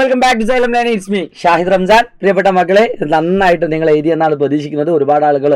Welcome back to Xylem line. It's me Shahid Ramzan. പ്രിയപ്പെട്ട മക്കളെ, നന്നായിട്ട് നിങ്ങൾ എഴുതിയെന്നാണ് പ്രതീക്ഷിക്കുന്നത്. ഒരുപാട് ആളുകൾ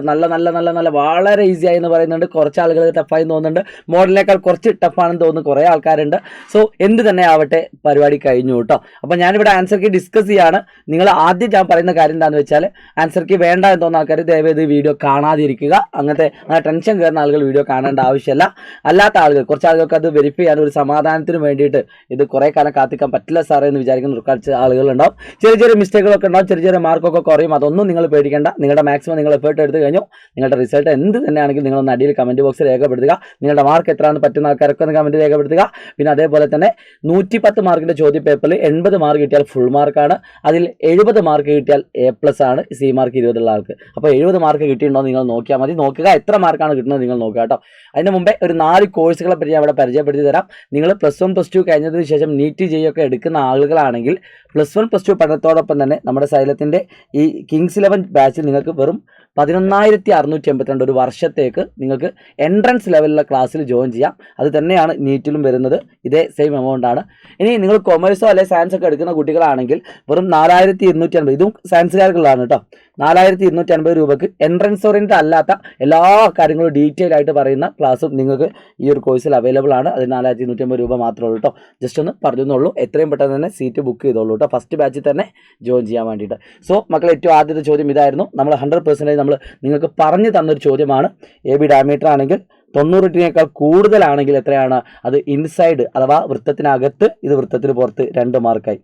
നല്ല വളരെ ഈസിയായി എന്ന് പറയുന്നുണ്ട്. കുറച്ച് ആളുകൾ ടഫായി തോന്നുന്നുണ്ട്. മോഡലിനേക്കാൾ കുറച്ച് ടഫാണെന്ന് തോന്നുന്നു കുറേ ആൾക്കാരുണ്ട്. സോ എന്ത് തന്നെ ആവട്ടെ, പരിപാടി കഴിഞ്ഞു കേട്ടോ. അപ്പോൾ ഞാനിവിടെ ആൻസർ കീ ഡിസ്കസ് ചെയ്യാണ്. നിങ്ങൾ ആദ്യം ഞാൻ പറയുന്ന കാര്യം എന്താണെന്ന് വെച്ചാൽ, ആൻസർ കീ വേണ്ട എന്ന് തോന്നുന്ന ആൾക്കാർ ദയവേത് വീഡിയോ കാണാതിരിക്കുക. അങ്ങനെ ടെൻഷൻ കയറുന്ന ആളുകൾ വീഡിയോ കാണേണ്ട ആവശ്യമില്ല. അല്ലാത്ത ആളുകൾ, കുറച്ച് ആളുകൾക്ക് അത് വെരിഫൈ ചെയ്യാൻ ഒരു സമാധാനത്തിന് വേണ്ടിയിട്ട് ഇത് കുറേ കാലം കാത്തിക്കാൻ പറ്റില്ല സാറേ എന്ന് വിചാരിക്കുന്ന കുറച്ച് ആളുകളുണ്ടാവും. ചെറിയ മിസ്റ്റേക്കുകളൊക്കെ ഉണ്ടാവും, ചെറിയ മാർക്കൊക്കെ കുറയും. അതൊന്നും നിങ്ങൾ പേടിക്കേണ്ട. നിങ്ങളുടെ മാക്സിമം നിങ്ങൾ എഫേർട്ട് എടുത്ത് കഴിഞ്ഞു. നിങ്ങളുടെ റിസൾട്ട് എന്ത് തന്നെയാണെങ്കിൽ നിങ്ങളൊന്ന് അടിയിൽ കമൻറ്റ് ബോക്സിൽ രേഖപ്പെടുത്തുക. നിങ്ങളുടെ മാർക്ക് എത്രയാണെന്ന് പറ്റുന്ന ആൾക്കാരൊക്കെ ഒന്ന് കമൻറ്റ് രേഖപ്പെടുത്തുക. പിന്നെ അതേപോലെ തന്നെ 110 മാർക്കിൻ്റെ ചോദ്യ പേപ്പറിൽ 80 മാർക്ക് കിട്ടിയാൽ ഫുൾ മാർക്കാണ്. അതിൽ 70 മാർക്ക് കിട്ടിയാൽ A+ ആണ്. സി മാർക്ക് 20 ഉള്ള ആൾക്ക്. അപ്പോൾ 70 മാർക്ക് കിട്ടിയിട്ടുണ്ടോ നിങ്ങൾ നോക്കിയാൽ മതി. നോക്കുക എത്ര മാർക്കാണ് കിട്ടുന്നത് നിങ്ങൾ നോക്കുക കേട്ടോ. അതിന് മുമ്പേ ഒരു 4 കോഴ്സുകളെ പറ്റി ഞാൻ ഇവിടെ പരിചയപ്പെടുത്തി തരാം. നിങ്ങൾ +1 +2 കഴിഞ്ഞതിന് ശേഷം നീറ്റ് ഒക്കെ എടുക്കുന്ന ആളുകളാണെങ്കിൽ +1 +2 പഠനത്തോടൊപ്പം തന്നെ നമ്മുടെ സൈലത്തിൻ്റെ ഈ കിങ്സ് 11 ബാച്ചിൽ നിങ്ങൾക്ക് വെറും 11,682 ഒരു വർഷത്തേക്ക് നിങ്ങൾക്ക് എൻട്രൻസ് ലെവലിലുള്ള ക്ലാസ്സിൽ ജോയിൻ ചെയ്യാം. അത് തന്നെയാണ് നീറ്റിലും വരുന്നത്. ഇതേ സെയിം എമൗണ്ട് ആണ്. ഇനി നിങ്ങൾ കൊമേഴ്സോ അല്ലെങ്കിൽ സയൻസ് ഒക്കെ എടുക്കുന്ന കുട്ടികളാണെങ്കിൽ വെറും 4,250, ഇതും സയൻസുകാർക്കുള്ളതാണ് കേട്ടോ. 4,250 രൂപക്ക് എൻട്രൻസ് ഓറിയൻറ്റഡ് അല്ലാത്ത എല്ലാ കാര്യങ്ങളും ഡീറ്റെയിൽ ആയിട്ട് പറയുന്ന ക്ലാസ്സും നിങ്ങൾക്ക് ഈ ഒരു കോഴ്സിൽ അവൈലബിൾ ആണ്. അത് 4,250 രൂപ മാത്രമേ ഉള്ളൂ കേട്ടോ. ജസ്റ്റ് ഒന്ന് പറഞ്ഞുള്ളൂ. എത്രയും പെട്ടെന്ന് തന്നെ സീറ്റ് ബുക്ക് ചെയ്തോളൂ കേട്ടോ, ഫസ്റ്റ് ബാച്ചിൽ തന്നെ ജോയിൻ ചെയ്യാൻ വേണ്ടിയിട്ട്. സോ മക്കളെ, ഏറ്റവും ആദ്യത്തെ ചോദ്യം ഇതായിരുന്നു. നമ്മൾ 100% നമ്മൾ നിങ്ങൾക്ക് പറഞ്ഞു തന്നൊരു ചോദ്യമാണ്. AB ഡയമീറ്റർ ആണെങ്കിൽ 90 കൂടുതലാണെങ്കിൽ എത്രയാണ് അത്? ഇൻസൈഡ് അഥവാ വൃത്തത്തിനകത്ത്, ഇത് വൃത്തത്തിന് പുറത്ത് 2 മാർക്കായി.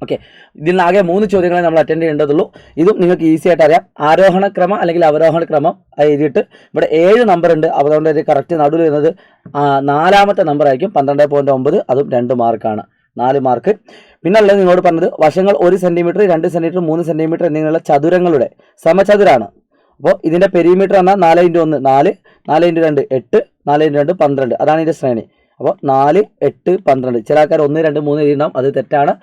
ഓക്കെ, ഇതിൽ ആകെ 3 ചോദ്യങ്ങളെ നമ്മൾ അറ്റൻഡ് ചെയ്യേണ്ടതുള്ളൂ. ഇതും നിങ്ങൾക്ക് ഈസി ആയിട്ട് അറിയാം. ആരോഹണ ക്രമം അല്ലെങ്കിൽ അവരോഹണ ക്രമം എഴുതിയിട്ട് ഇവിടെ 7 നമ്പർ ഉണ്ട്. അതുകൊണ്ട് ഒരു കറക്റ്റ് നടുവിൽ വരുന്നത് 4ാമത്തെ നമ്പർ ആയിരിക്കും. 12.9, അതും 2 മാർക്കാണ്. 4 മാർക്ക്. പിന്നുള്ളത് നിങ്ങളോട് പറഞ്ഞത് വശങ്ങൾ 1 സെൻറ്റിമീറ്റർ, 2 സെൻറ്റിമീറ്റർ, 3 സെൻറ്റിമീറ്റർ എന്നിങ്ങനെയുള്ള ചതുരങ്ങളുടെ സമചതുരാണ്. അപ്പോൾ ഇതിൻ്റെ പെരിമീറ്റർ എന്നാൽ 4 × 1 4, 4 × 2 8, 4 × 2 12. അതാണ് ഇതിൻ്റെ ശ്രേണി. അപ്പോൾ 4, 8, 12. ചില ആൾക്കാർ 1, 2, 3 എഴുതിയിട്ടുണ്ടാവും. അത് തെറ്റാണ്.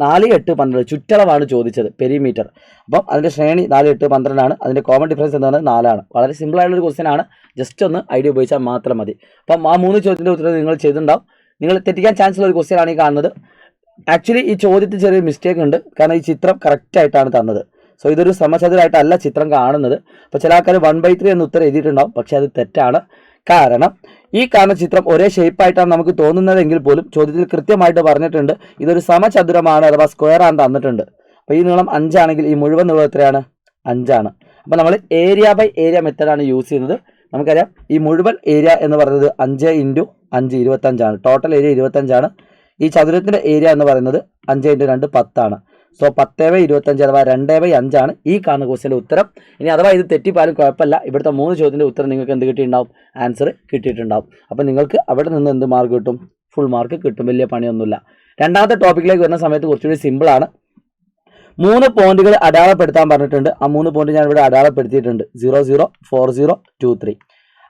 4, 8, 12 ചുറ്റളവാണ് ചോദിച്ചത്, പെരിമീറ്റർ. അപ്പം അതിൻ്റെ ശ്രേണി 4, 8, 12 ആണ്. അതിൻ്റെ കോമൺ ഡിഫറൻസ് എന്താണ്? 4 ആണ്. വളരെ സിമ്പിൾ ആയിട്ടുള്ളൊരു ക്വസ്റ്റ്യൻ ആണ്. ജസ്റ്റ് ഒന്ന് ഐഡിയ ഉപയോഗിച്ചാൽ മാത്രം മതി. അപ്പം ആ 3 ചോദ്യത്തിൻ്റെ ഉത്തരം നിങ്ങൾ ചെയ്തിട്ടുണ്ടാവും. നിങ്ങൾ തെറ്റിക്കാൻ ചാൻസ് ഉള്ള ഒരു ക്വസ്റ്റ്യൻ ആണ് ഈ കാണുന്നത്. ആക്ച്വലി ഈ ചോദ്യത്തിൽ ചെറിയൊരു മിസ്റ്റേക്ക് ഉണ്ട്. കാരണം ഈ ചിത്രം കറക്റ്റായിട്ടാണ് തന്നത്. സോ ഇതൊരു സമചതുരായിട്ടല്ല ചിത്രം കാണുന്നത്. അപ്പോൾ ചില ആൾക്കാർ 1/3 എന്ന് ഉത്തരം എഴുതിയിട്ടുണ്ടാവും. പക്ഷേ അത് തെറ്റാണ്. കാരണം ഈ കാണുന്ന ചിത്രം ഒരേ ഷേപ്പായിട്ടാണ് നമുക്ക് തോന്നുന്നതെങ്കിൽ പോലും ചോദ്യത്തിൽ കൃത്യമായിട്ട് പറഞ്ഞിട്ടുണ്ട് ഇതൊരു സമചതുരമാണ് അഥവാ സ്ക്വയർ ആണ് തന്നിട്ടുണ്ട്. അപ്പോൾ ഈ നീളം 5 ആണെങ്കിൽ ഈ മുഴുവൻ നീളം എത്രയാണ്? 5 ആണ്. അപ്പോൾ നമ്മൾ ഏരിയ ബൈ ഏരിയ മെത്തേഡാണ് യൂസ് ചെയ്യുന്നത്. നമുക്കറിയാം ഈ മുഴുവൻ ഏരിയ എന്ന് പറയുന്നത് 5 × 5 25 ആണ്. ടോട്ടൽ ഏരിയ 25 ആണ്. ഈ ചതുരത്തിൻ്റെ ഏരിയ എന്ന് പറയുന്നത് 5 × 2 10 ആണ്. സോ 10/25 അഥവാ 2/5 ആണ് ഈ കാണുന്ന ക്വസ്റ്റ്യൻ്റെ ഉത്തരം. ഇനി അഥവാ ഇത് തെറ്റിപ്പാലും കുഴപ്പമില്ല. ഇവിടുത്തെ 3 ചോദ്യത്തിൻ്റെ ഉത്തരം നിങ്ങൾക്ക് എന്ത് കിട്ടിയിട്ടുണ്ടാവും? ആൻസർ കിട്ടിയിട്ടുണ്ടാവും. അപ്പോൾ നിങ്ങൾക്ക് അവിടെ നിന്ന് എന്ത് മാർക്ക് കിട്ടും? ഫുൾ മാർക്ക് കിട്ടും. വലിയ പണിയൊന്നുമില്ല. രണ്ടാമത്തെ ടോപ്പിക്കിലേക്ക് വരുന്ന സമയത്ത് കുറച്ചുകൂടി സിമ്പിളാണ്. 3 പോയിന്റുകൾ അടയാളപ്പെടുത്താൻ പറഞ്ഞിട്ടുണ്ട്. ആ 3 പോയിന്റ് ഞാൻ ഇവിടെ അടയാളപ്പെടുത്തിയിട്ടുണ്ട്. 0, 0, 4, 0, 2, 3.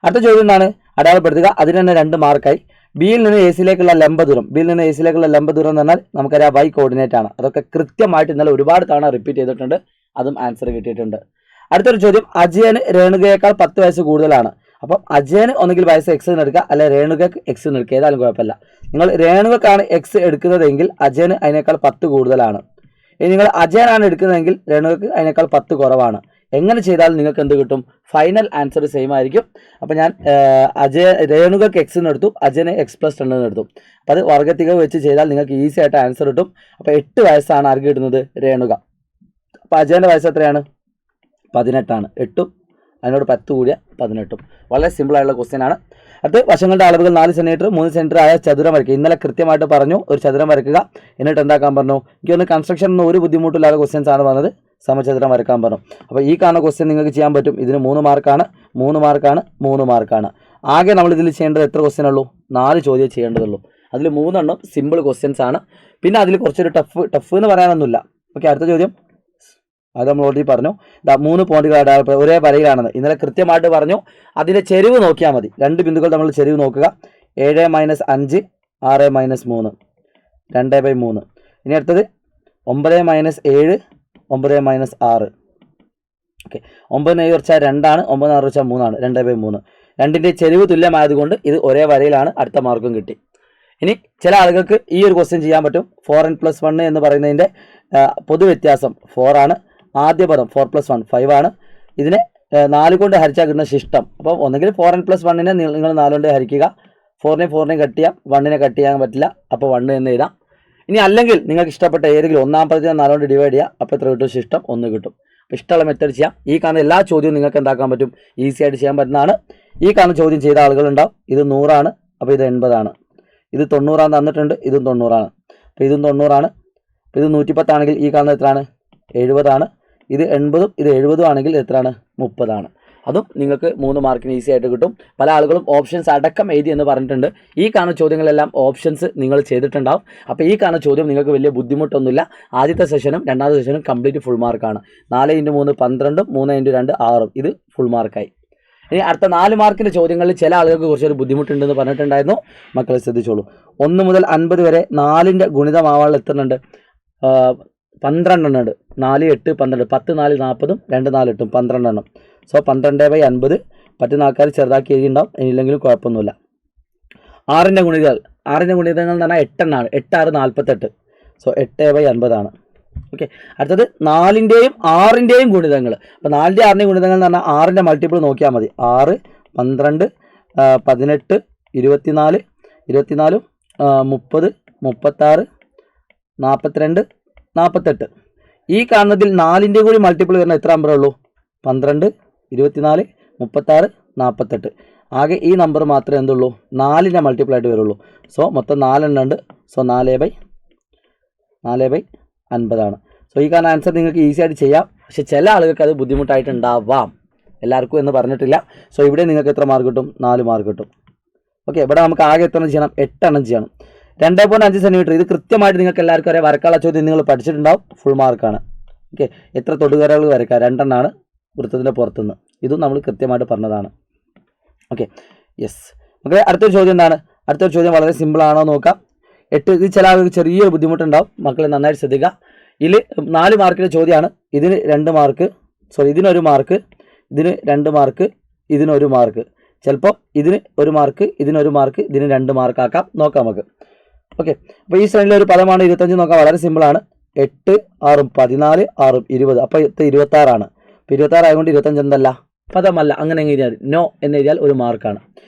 അടുത്ത ചോദ്യം എന്താണ്? അടയാളപ്പെടുത്തുക. അതിന് തന്നെ 2 മാർക്കായി. ബിയിൽ നിന്ന് എസിലേക്കുള്ള ലംബ ദൂരം. ബിയിൽ നിന്ന് എസിലേക്കുള്ള ലംബ ദൂരം എന്ന് പറഞ്ഞാൽ നമുക്കറിയാം Y കോർഡിനേറ്റ് ആണ്. അതൊക്കെ കൃത്യമായിട്ട് ഇന്നലെ ഒരുപാട് തവണ റിപ്പീറ്റ് ചെയ്തിട്ടുണ്ട്. അതും ആൻസർ കിട്ടിയിട്ടുണ്ട്. അടുത്തൊരു ചോദ്യം, അജയന് രേണുകയേക്കാൾ 10 വയസ്സ് കൂടുതലാണ്. അപ്പം അജയന് ഒന്നുകിൽ വയസ്സ് X എന്ന് എടുക്കുക, അല്ലെ രേണുകക്ക് X എന്ന് എടുക്കുക. ഏതായാലും കുഴപ്പമില്ല. നിങ്ങൾ രേണുകക്കാണ് X എടുക്കുന്നതെങ്കിൽ അജയന് അതിനേക്കാൾ 10 കൂടുതലാണ്. ഇനി നിങ്ങൾ അജയനാണ് എടുക്കുന്നതെങ്കിൽ രേണുകക്ക് അതിനേക്കാൾ 10 കുറവാണ്. എങ്ങനെ ചെയ്താൽ നിങ്ങൾക്ക് എന്ത് കിട്ടും? ഫൈനൽ ആൻസർ സെയിം ആയിരിക്കും. അപ്പോൾ ഞാൻ രേണുകക്ക് X എന്ന് എടുത്തു, അജയന് X+2 എന്ന് എടുത്തു. അപ്പോൾ അത് വർഗ്ഗത്തിക വെച്ച് ചെയ്താൽ നിങ്ങൾക്ക് ഈസി ആയിട്ട് ആൻസർ കിട്ടും. അപ്പോൾ 8 വയസ്സാണ് ആർക്ക് കിട്ടുന്നത്? രേണുക. അപ്പോൾ അജയൻ്റെ വയസ്സ് എത്രയാണ്? 18 ആണ്. 8ഉം അതിനോട് 10 കൂടിയ 18ഉം. വളരെ സിമ്പിൾ ആയിട്ടുള്ള ക്വസ്റ്റ്യൻ ആണ്. അത് വശങ്ങളുടെ അളവുകൾ 4 സെൻറ്റിമീറ്റർ, 3 സെൻറ്റിമീറ്റർ ആയ ചതുരം വരയ്ക്കുക. ഇന്നലെ കൃത്യമായിട്ട് പറഞ്ഞു ഒരു ചതുരം വരയ്ക്കുക. എന്നിട്ട് എന്താക്കാൻ പറഞ്ഞു? എനിക്കൊന്ന് കൺസ്ട്രക്ഷൻ ഒന്നും ഒരു ബുദ്ധിമുട്ടില്ലാത്ത ക്വസ്റ്റ്യൻസ് ആണ് പറഞ്ഞത്. സമചതുരം വരയ്ക്കാൻ പറഞ്ഞു. അപ്പോൾ ഈ കാണുന്ന ക്വസ്റ്റ്യൻ നിങ്ങൾക്ക് ചെയ്യാൻ പറ്റും. ഇതിന് 3 മാർക്കാണ്, 3 മാർക്കാണ്, 3 മാർക്കാണ്. ആകെ നമ്മൾ ഇതിൽ ചെയ്യേണ്ടത് എത്ര ക്വസ്റ്റ്യൻ ഉള്ളൂ? 4 ചോദ്യം ചെയ്യേണ്ടതുള്ളൂ. അതിൽ 3 എണ്ണം സിമ്പിൾ ക്വസ്റ്റ്യൻസ് ആണ്. പിന്നെ അതിൽ കുറച്ചൊരു ടഫ് എന്ന് പറയാനൊന്നുമില്ല. ഓക്കെ, അടുത്ത ചോദ്യം അത് നമ്മൾ ഓൾറെഡി പറഞ്ഞു. 3 പോയിന്റുകൾ അടയാളപ്പെടുക. ഒരേ വരയിലാണെന്ന് ഇന്നലെ കൃത്യമായിട്ട് പറഞ്ഞു. അതിൻ്റെ ചെരിവ് നോക്കിയാൽ മതി. 2 ബിന്ദുക്കൾ നമ്മൾ ചെരിവ് നോക്കുക. 7 - 5, 6 - 3, 2/3. ഇനി അടുത്തത് 9 - 7, 9 - 6. ഓക്കെ, 9 കുറച്ചാൽ 2 ആണ്, 9 കുറച്ചാൽ 3 ആണ്, 2/3. 2ൻ്റെ ചെരിവ് തുല്യമായതുകൊണ്ട് ഇത് ഒരേ വരയിലാണ്. അടുത്ത മാർക്കും കിട്ടി. ഇനി ചില ആളുകൾക്ക് ഈ ഒരു ക്വസ്റ്റ്യൻ ചെയ്യാൻ പറ്റും. 4n+1 എന്ന് പറയുന്നതിൻ്റെ പൊതുവ്യത്യാസം 4 ആണ്. ആദ്യ പദം 4+1 5 ആണ്. ഇതിനെ 4 കൊണ്ട് ഹരിച്ചാൽ കിട്ടുന്ന ശിഷ്ടം. അപ്പം ഒന്നെങ്കിൽ 4n+1നെ നിങ്ങൾ 4 കൊണ്ട് ഹരിക്കുക. 4നെ കട്ട് ചെയ്യാം, 1നെ കട്ട് ചെയ്യാൻ പറ്റില്ല, അപ്പോൾ 1 എന്ന് എഴുതാം. ഇനി അല്ലെങ്കിൽ നിങ്ങൾക്ക് ഇഷ്ടപ്പെട്ട ഏതെങ്കിലും ഒന്നാം പദത്തിനെ 4 കൊണ്ട് ഡിവൈഡ് ചെയ്യുക, അപ്പോൾ എത്ര കിട്ടും? ശിഷ്ടം 1 കിട്ടും. അപ്പോൾ ഇഷ്ടമുള്ള മെത്തേഡ് ചെയ്യാം. ഈ കാണുന്ന എല്ലാ ചോദ്യവും നിങ്ങൾക്ക് എന്താക്കാൻ പറ്റും? ഈസി ആയിട്ട് ചെയ്യാൻ പറ്റുന്നതാണ്. ഈ കാണുന്ന ചോദ്യം ചെയ്ത ആളുകളുണ്ടാവും. ഇത് 100 ആണ്, അപ്പോൾ ഇത് 80 ആണ്. ഇത് 90 ആണ് തന്നിട്ടുണ്ട്, ഇതും 90 ആണ്. അപ്പോൾ ഇതും 90 ആണ്. അപ്പോൾ ഇത് 110 ആണെങ്കിൽ ഈ കാണുന്നത് എത്രയാണ്? 70 ആണ്. ഇത് 80ഉം ഇത് 70ഉം ആണെങ്കിൽ എത്രയാണ്? 30 ആണ്. അതും നിങ്ങൾക്ക് 3 മാർക്കിന് ഈസി ആയിട്ട് കിട്ടും. പല ആളുകളും ഓപ്ഷൻസ് അടക്കം എഴുതി എന്ന് പറഞ്ഞിട്ടുണ്ട്. ഈ കാണുന്ന ചോദ്യങ്ങളെല്ലാം ഓപ്ഷൻസ് നിങ്ങൾ ചെയ്തിട്ടുണ്ടാവും. അപ്പോൾ ഈ കാണുന്ന ചോദ്യം നിങ്ങൾക്ക് വലിയ ബുദ്ധിമുട്ടൊന്നുമില്ല. ആദ്യത്തെ സെഷനും രണ്ടാമത്തെ സെഷനും കംപ്ലീറ്റ് ഫുൾ മാർക്കാണ്. 4 × 3 12ഉം 3 × 2 6ഉം. ഇത് ഫുൾ മാർക്കായി. ഇനി അടുത്ത 4 മാർക്കിൻ്റെ ചോദ്യങ്ങളിൽ ചില ആളുകൾക്ക് കുറച്ചൊരു ബുദ്ധിമുട്ടുണ്ടെന്ന് പറഞ്ഞിട്ടുണ്ടായിരുന്നു. മക്കളെ ശ്രദ്ധിച്ചോളൂ. 1 മുതൽ 50 വരെ 4ൻ്റെ ഗുണിതമാവാനുള്ള എത്തുന്നുണ്ട് 12 എണ്ണം ഉണ്ട്. 4 8 12 10 4 40ഉം 2 4 8ഉം 12 എണ്ണം. സോ 12/50 പറ്റുന്ന ആൾക്കാർ ചെറുതാക്കി എഴുതിയിട്ടുണ്ടാവും. ഇല്ലെങ്കിലും കുഴപ്പമൊന്നുമില്ല. 6ൻ്റെ ഗുണിതങ്ങൾ എന്ന് പറഞ്ഞാൽ 8 എണ്ണമാണ്. 8 6 48. സോ 8/50 ആണ്. ഓക്കെ. അടുത്തത് 4ൻ്റെയും 6ൻ്റെയും ഗുണിതങ്ങൾ. അപ്പോൾ 4ൻ്റെയും 6ൻ്റെയും ഗുണിതങ്ങൾ എന്ന് പറഞ്ഞാൽ 6ൻ്റെ മൾട്ടിപ്പിൾ നോക്കിയാൽ മതി. 6 12 18 24 24 30 36 42 48. ഈ കാണുന്നതിൽ 4ൻ്റെ കൂടി മൾട്ടിപ്പിൾ വരുന്ന എത്ര നമ്പറേ ഉള്ളൂ? 12 24 36 48. ആകെ ഈ നമ്പർ മാത്രമേ എന്തുള്ളൂ? 4ൻ്റെ മൾട്ടിപ്പിൾ ആയിട്ട് വരുള്ളൂ. സോ മൊത്തം 4 എണ്ണം ഉണ്ട്. സോ 4/50 ആണ്. സോ ഈ കാണുന്ന ആൻസർ നിങ്ങൾക്ക് ഈസി ആയിട്ട് ചെയ്യാം. പക്ഷെ ചില ആളുകൾക്ക് അത് ബുദ്ധിമുട്ടായിട്ടുണ്ടാവാം. എല്ലാവർക്കും എന്ന് പറഞ്ഞിട്ടില്ല. സോ ഇവിടെ നിങ്ങൾക്ക് എത്ര മാർക്ക് കിട്ടും? 4 മാർക്ക് കിട്ടും. ഓക്കെ. ഇവിടെ നമുക്ക് ആകെ എത്ര ചെയ്യണം? 8 എണ്ണം ചെയ്യണം. 2.5 സെൻറ്റിമീറ്റർ. ഇത് കൃത്യമായിട്ട് നിങ്ങൾക്ക് എല്ലാവർക്കും അറിയാം. വരക്കാനുള്ള ചോദ്യം നിങ്ങൾ പഠിച്ചിട്ടുണ്ടാവും. ഫുൾ മാർക്കാണ്. ഓക്കെ. എത്ര തൊടുകരകൾ വരയ്ക്കുക? 2 എണ്ണമാണ് വൃത്തത്തിൻ്റെ പുറത്തുനിന്ന്. ഇതും നമ്മൾ കൃത്യമായിട്ട് പറഞ്ഞതാണ്. ഓക്കെ. യെസ്. ഓക്കെ. അടുത്തൊരു ചോദ്യം എന്താണ്? അടുത്തൊരു ചോദ്യം വളരെ സിമ്പിളാണോ നോക്കാം. 8. ഇത് ചില ആളുകൾക്ക് ചെറിയൊരു ബുദ്ധിമുട്ടുണ്ടാവും. മക്കളെ നന്നായിട്ട് ശ്രദ്ധിക്കുക. ഇതിൽ 4 മാർക്കിൻ്റെ ചോദ്യമാണ്. ഇതിന് 2 മാർക്ക്, ഇതിനൊരു മാർക്ക്, ഇതിന് 2 മാർക്ക്, ഇതിനൊരു മാർക്ക്. ചിലപ്പോൾ ഇതിന് 1 മാർക്ക്, ഇതിനൊരു മാർക്ക്, ഇതിന് 2 മാർക്ക് ആക്കാം. നോക്കാം നമുക്ക്. ഓക്കെ. അപ്പോൾ ഈ ശ്രേണിയിലെ ഒരു പദമാണ് 25 നോക്കാം. വളരെ സിമ്പിളാണ്. 8 6 14 6 20. അപ്പോൾ 26 ആണ്. അപ്പോൾ 26 ആയതുകൊണ്ട് 25 എന്തല്ല? പദമല്ല. അങ്ങനെ എഴുതിയാൽ നോ എന്ന് എഴുതിയാൽ 1 മാർക്കാണ്.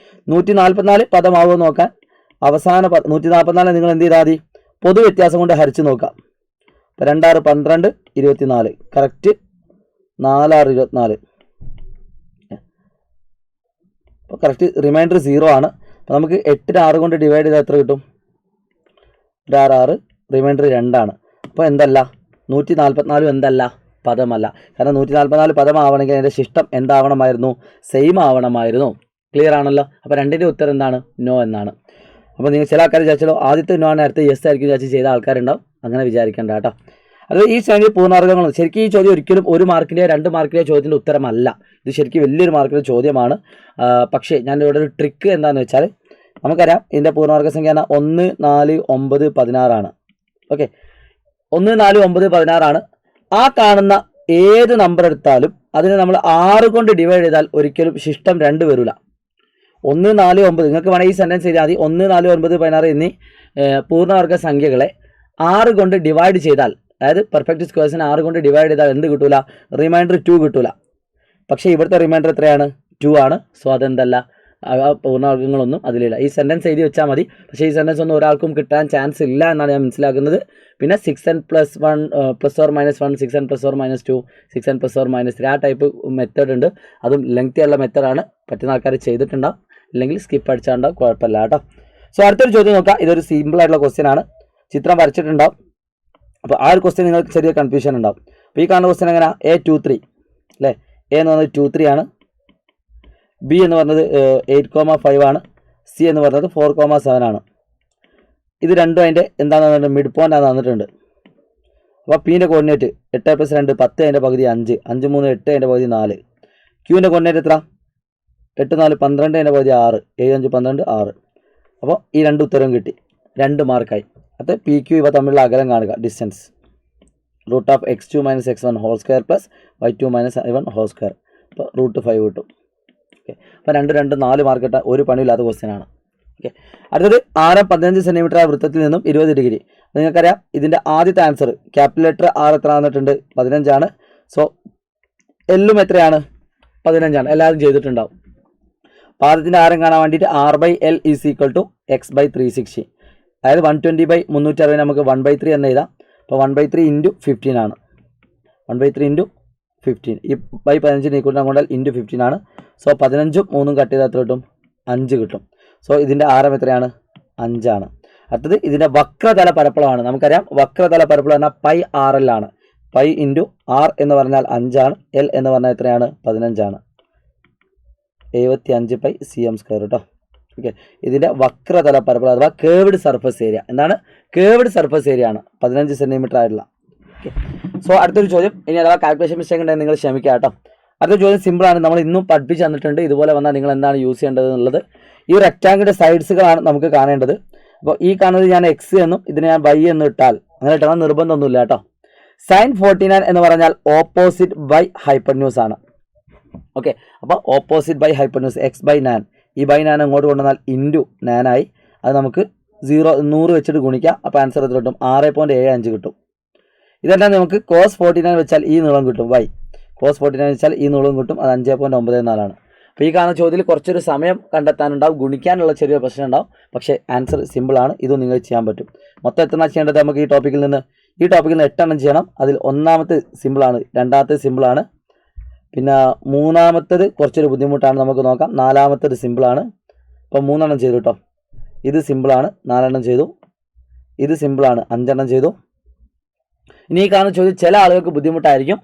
144 പദമാവുമെന്ന് നോക്കാൻ അവസാന 144 നിങ്ങൾ എന്ത് ചെയ്താൽ മതി? പൊതു വ്യത്യാസം കൊണ്ട് ഹരിച്ച് നോക്കാം. അപ്പോൾ 2 6 12 24. കറക്റ്റ് 4 6 24. അപ്പോൾ കറക്റ്റ് റിമൈൻഡർ 0 ആണ്. അപ്പോൾ നമുക്ക് 8നെ 6 കൊണ്ട് ഡിവൈഡ് ചെയ്താൽ എത്ര കിട്ടും? 6 6. റിമൈൻഡർ 2 ആണ്. അപ്പോൾ എന്തല്ല? 144 എന്തല്ല? പദമല്ല. കാരണം 144 പദമാവണമെങ്കിൽ അതിൻ്റെ ശിഷ്ടം എന്താവണമായിരുന്നു? സെയിം ആവണമായിരുന്നു. ക്ലിയർ ആണല്ലോ. അപ്പോൾ 2ൻ്റെ ഉത്തരം എന്താണ്? നോ എന്നാണ്. അപ്പോൾ നിങ്ങൾ ചില ആൾക്കാർ വിചാരിച്ചല്ലോ ആദ്യത്തെ നോ ആണ്, അടുത്ത യെസ് ആയിരിക്കും വിചാരിച്ച് ചെയ്ത ആൾക്കാരുണ്ടാവും. അങ്ങനെ വിചാരിക്കേണ്ട കേട്ടോ. അത് ഈ ശ്രേണിയിൽ പൂർണ്ണവർഗ്ഗങ്ങൾ. ശരിക്കും ഈ ചോദ്യം ഒരിക്കലും 1 മാർക്കിൻ്റെ 2 മാർക്കിൻ്റെ ചോദ്യത്തിൻ്റെ ഉത്തരമല്ല. ഇത് ശരിക്കും വലിയൊരു മാർക്കിൻ്റെ ചോദ്യമാണ്. പക്ഷേ ഞാൻ ഇവിടെ ഒരു ട്രിക്ക് എന്താണെന്ന് വെച്ചാൽ, നമുക്കറിയാം ഇതിൻ്റെ പൂർണ്ണവർഗ്ഗ സംഖ്യ 1 4 9 16 ആണ്. ഓക്കെ. 1 4 9 16 ആണ്. ആ കാണുന്ന ഏത് നമ്പർ എടുത്താലും അതിനെ നമ്മൾ 6 കൊണ്ട് ഡിവൈഡ് ചെയ്താൽ ഒരിക്കലും ശിഷ്ടം 2 വരില്ല. 1 4 9 നിങ്ങൾക്ക് വേണമെങ്കിൽ ഈ സെൻറ്റൻസ് ചെയ്താൽ മതി. 1 4 9 16 എന്നീ പൂർണ്ണവർഗ്ഗ സംഖ്യകളെ 6 കൊണ്ട് ഡിവൈഡ് ചെയ്താൽ, അതായത് പെർഫെക്റ്റ് സ്ക്വയർസിനെ 6 കൊണ്ട് ഡിവൈഡ് ചെയ്താൽ എന്ത് കിട്ടൂല? റിമൈൻഡർ 2 കിട്ടൂല. പക്ഷേ ഇവിടുത്തെ റിമൈൻഡർ എത്രയാണ്? 2 ആണ്. സോ അതെന്തല്ല? പൂർണ്ണവർഗ്ഗങ്ങളൊന്നും അതിലില്ല. ഈ സെൻറ്റൻസ് എഴുതി വെച്ചാൽ മതി. പക്ഷേ ഈ സെൻറ്റൻസ് ഒന്നും ഒരാൾക്കും കിട്ടാൻ ചാൻസ് ഇല്ല എന്നാണ് ഞാൻ മനസ്സിലാക്കുന്നത്. പിന്നെ 6n + 1 +or -1, 6n +or -2, 6n +or -3 ആ ടൈപ്പ് മെത്തേഡ് ഉണ്ട്. അതും ലെങ്തി ഉള്ള മെത്തേഡാണ്. പറ്റുന്ന ആൾക്കാർ ചെയ്തിട്ടുണ്ടാവും. ഇല്ലെങ്കിൽ സ്കിപ്പ് അടിച്ചാണ്ടാവും. കുഴപ്പമില്ല കേട്ടോ. സോ അടുത്തൊരു ചോദ്യം നോക്കാം. ഇതൊരു സിമ്പിൾ ആയിട്ടുള്ള ക്വസ്റ്റ്യൻ ആണ്. ചിത്രം വരച്ചിട്ടുണ്ടാവും. അപ്പോൾ ആ ഒരു ക്വസ്റ്റ്യൻ നിങ്ങൾക്ക് ചെറിയ കൺഫ്യൂഷൻ ഉണ്ടാവും. അപ്പോൾ ഈ കാണുന്ന ക്വസ്റ്റ്യൻ എങ്ങനെ? A23 അല്ലേ? എ എന്ന് പറയുന്നത് 23 ആണ്. ബി എന്ന് പറഞ്ഞത് 8,5 ആണ്. സി എന്ന് പറഞ്ഞത് 4,7 ആണ്. ഇത് രണ്ടും അതിൻ്റെ എന്താണെന്ന് പറഞ്ഞിട്ട് മിഡ് പോയിൻ്റ് ആണ് തന്നിട്ടുണ്ട്. അപ്പോൾ പിൻ്റെ കോർഡിനേറ്റ് 8 + 2 10, അതിൻ്റെ പകുതി 5, 5 3 8, അതിൻ്റെ പകുതി 4. ക്യൂവിൻ്റെ കോർഡിനേറ്റ് എത്ര? 8 4 12, അതിൻ്റെ പകുതി 6, 7 5 12 6. അപ്പോൾ ഈ 2 ഉത്തരവും കിട്ടി. 2 മാർക്കായി. അത് പി ക്യു ഇവ തമ്മിലുള്ള അകലം കാണുക, distance. √(x2 - x1) whole square + y2 - y1 whole square. അപ്പോൾ √5 കിട്ടും. ഓക്കെ. അപ്പോൾ 2 4 മാർക്ക് കിട്ടാൻ ഒരു പണിയില്ലാത്ത ക്വസ്റ്റ്യൻ ആണ്. ഓക്കെ, അടുത്തത് ആരം 15 സെൻറ്റിമീറ്റർ വൃത്തത്തിൽ നിന്നും 20 ഡിഗ്രി. നിങ്ങൾക്കറിയാം ഇതിൻ്റെ ആദ്യത്തെ ആൻസർ ക്യാപിറ്റൽ ലെറ്റർ ആർ എത്ര വന്നിട്ടുണ്ട്? 15 ആണ്. സോ എല്ലും എത്രയാണ്? 15 ആണ്. എല്ലാവരും ചെയ്തിട്ടുണ്ടാവും. പാദത്തിൻ്റെ ആരം കാണാൻ വേണ്ടിയിട്ട് R/L is equal to X/360. അതായത് 120/360 നമുക്ക് 1/3 എന്ന് എഴുതാം. അപ്പോൾ 1/3 ഇൻറ്റു 15 ആണ്. 1/3 ഇൻറ്റു 15 ഈ ബൈ 15 ഈക്വൽ കൊണ്ടാൽ ഇൻറ്റു 15 ആണ്. സോ 15ഉം 3ഉം കട്ട് ചെയ്താൽ എത്ര കിട്ടും? 5 കിട്ടും. സോ ഇതിൻ്റെ ആരം എത്രയാണ്? 5 ആണ്. അടുത്തത് ഇതിൻ്റെ വക്രതല പരപ്പളമാണ്. നമുക്കറിയാം വക്രതല പരപ്പളം എന്നാൽ πRL ആണ്. π ഇൻറ്റു R എന്ന് പറഞ്ഞാൽ 5 ആണ്. L എന്ന് പറഞ്ഞാൽ എത്രയാണ്? 15 ആണ്. 75πcm² കേട്ടോ. ഓക്കെ, ഇതിൻ്റെ വക്രതല പരപ്പളം അഥവാ കേവ്ഡ് സർഫസ് ഏരിയ എന്താണ്? കേവ്ഡ് സർഫസ് ഏരിയ ആണ് 15 സെൻറ്റിമീറ്റർ ആയിട്ടുള്ള. ഓക്കെ, സോ അടുത്തൊരു ചോദ്യം. ഇനി അഥവാ കാൽക്കുലേഷൻ മിസ്റ്റേക്ക് ഉണ്ടെങ്കിൽ നിങ്ങൾ ക്ഷമിക്കുക കേട്ടോ. അടുത്ത ചോദ്യം സിമ്പിളാണ്. നമ്മൾ ഇന്നും പഠിപ്പിച്ച് തന്നിട്ടുണ്ട്. ഇതുപോലെ വന്നാൽ നിങ്ങൾ എന്താണ് യൂസ് ചെയ്യേണ്ടത് എന്നുള്ളത്. ഈ റെക്റ്റാങ്കിളിൻ്റെ സൈഡ്സുകളാണ് നമുക്ക് കാണേണ്ടത്. അപ്പോൾ ഈ കാണുന്നത് ഞാൻ എക്സ് എന്നും ഇതിനെ ഞാൻ വൈ എന്നും ഇട്ടാൽ അങ്ങനെ ഇട്ടാൽ നിർബന്ധമൊന്നുമില്ല കേട്ടോ. sin 49 എന്ന് പറഞ്ഞാൽ ഓപ്പോസിറ്റ് ബൈ ഹൈപ്പർന്യൂസ് ആണ്. ഓക്കെ, അപ്പോൾ ഓപ്പോസിറ്റ് ബൈ ഹൈപ്പർന്യൂസ് x/9. ഈ ബൈ 9 അങ്ങോട്ട് കൊണ്ടുവന്നാൽ ഇൻറ്റു 9 ആയി. അത് നമുക്ക് 100 വെച്ചിട്ട് ഗുണിക്കാം. അപ്പോൾ ആൻസർ എത്ര കിട്ടും? 6.75 കിട്ടും. ഇതെല്ലാം നമുക്ക് cos 49 വെച്ചാൽ ഈ നീളം കിട്ടും. y cos 49 വെച്ചാൽ ഈ നീളം കിട്ടും. അത് 5.94 ആണ്. അപ്പോൾ ഈ കാണുന്ന ചോദ്യത്തിൽ കുറച്ചൊരു സമയം കണ്ടെത്താനുണ്ടാവും, ഗുണിക്കാനുള്ള ചെറിയ പ്രശ്നം ഉണ്ടാവും. പക്ഷേ ആൻസർ സിമ്പിളാണ്. ഇതും നിങ്ങൾ ചെയ്യാൻ പറ്റും. മൊത്തം എത്ര ചെയ്യേണ്ടത്? നമുക്ക് ഈ ടോപ്പിക്കിൽ നിന്ന് 8 എണ്ണം ചെയ്യണം. അതിൽ ഒന്നാമത്തെ സിമ്പിളാണ്, രണ്ടാമത്തെ സിമ്പിളാണ്, പിന്നെ മൂന്നാമത്തേത് കുറച്ചൊരു ബുദ്ധിമുട്ടാണ്, നമുക്ക് നോക്കാം. നാലാമത്തേത് സിമ്പിളാണ്. അപ്പോൾ 3 എണ്ണം ചെയ്തു കേട്ടോ. ഇത് സിമ്പിളാണ്, 4 എണ്ണം ചെയ്തു. ഇത് സിമ്പിളാണ്, 5 എണ്ണം ചെയ്തു. ഇനി ഈ കാണുന്ന ചോദ്യം ചില ആളുകൾക്ക് ബുദ്ധിമുട്ടായിരിക്കും.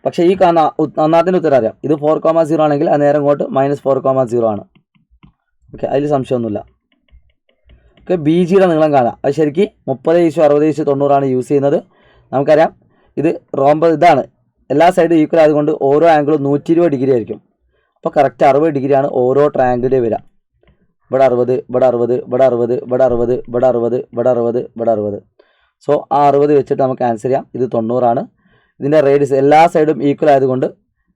പക്ഷേ ഈ കാണുന്ന ഒന്നാമത്തിൻ്റെ ഉത്തരം അറിയാം. ഇത് 4,0 ആണെങ്കിൽ അത് നേരെ ഇങ്ങോട്ട് -4,0 ആണ്. ഓക്കെ, അതിൽ സംശയമൊന്നുമില്ല. ഓക്കെ, BGയുടെ നീളം കാണാം. അത് ശരിക്കും 30/60/90 ആണ് യൂസ് ചെയ്യുന്നത്. നമുക്കറിയാം ഇത് ഇതാണ് എല്ലാ സൈഡും ഈക്വൽ ആയതുകൊണ്ട് ഓരോ ആംഗിളും 120 ഡിഗ്രി ആയിരിക്കും. അപ്പോൾ കറക്റ്റ് 60 ഡിഗ്രിയാണ് ഓരോ ട്രയാങ്കിളിൽ വരിക. ഇവിടെ 60, ഇവിടെ 60, ഇവിടെ 60, ഇവിടെ 60, ഇവിടെ 60, ഇവിടെ 60, ഇവിടെ 60. സോ ആ 60 വെച്ചിട്ട് നമുക്ക് ആൻസർ ചെയ്യാം. ഇത് 90 ആണ്. ഇതിൻ്റെ റേഡിയസ് എല്ലാ സൈഡും ഈക്വൽ ആയതുകൊണ്ട്